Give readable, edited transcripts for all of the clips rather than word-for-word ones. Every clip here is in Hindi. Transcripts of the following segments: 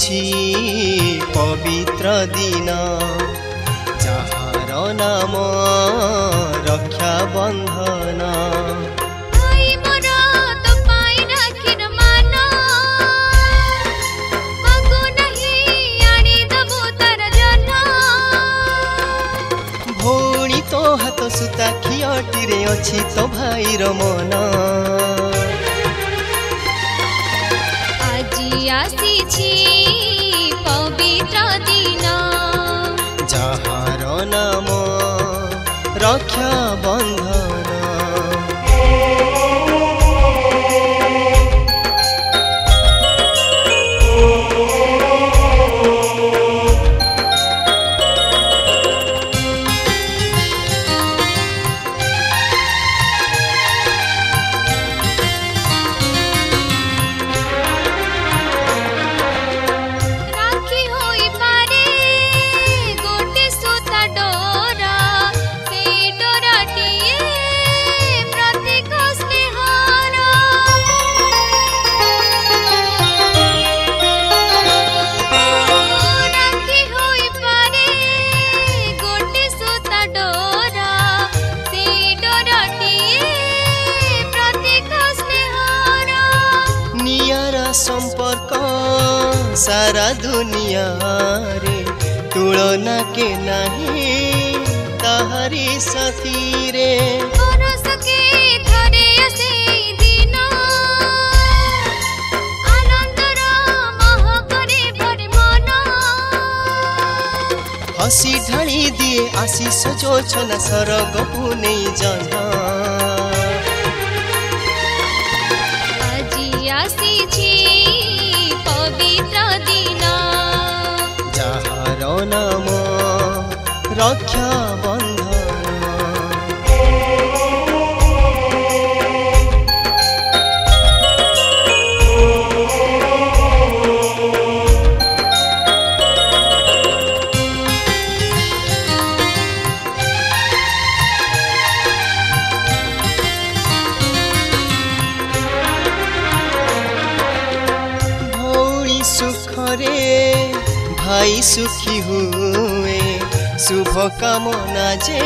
ଆସିଛି ପବିତ୍ର ଦିନ ଯାହାର ନାମ ରକ୍ଷା ବନ୍ଧନ। ଭଉଣୀ ତୋ ହାତ ସୁତା ଖିଅଟିରେ ଅଛି ତୋ ଭାଇର ମନ। ଆଜି ଆସିଛି ପବିତ୍ର ଦିନ ଯାହାର ନାମ ରକ୍ଷା ବନ୍ଧନ। संपर्क सारा दुनिया रे तुलना के नहीं ताहारी साथी रे। हसी ढाली दिए आशीष जोछना सरग पुनै जना। আজি আসিছি पवित्र दिन যাହାର নাম রক্ষা বন্ধন। सुखरे भाई सुखी हुए शुभ कामना जे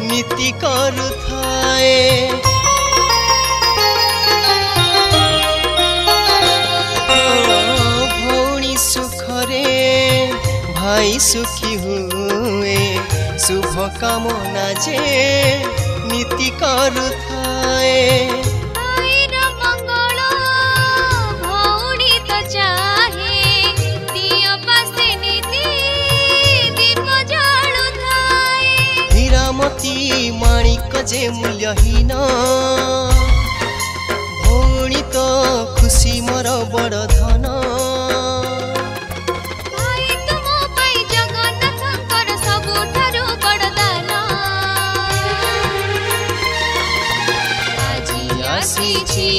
नीति करुथाए। भौणी सुखरे भाई सुखी हुए शुभ कामना जे नीति करुथाए। माणिक जे मूल्यहीन भौणी तो खुशी मोर बड़ धन। भाई तुम पाई जगन्नाथंकर सबुठारु बड़ दान। আজি আসিছি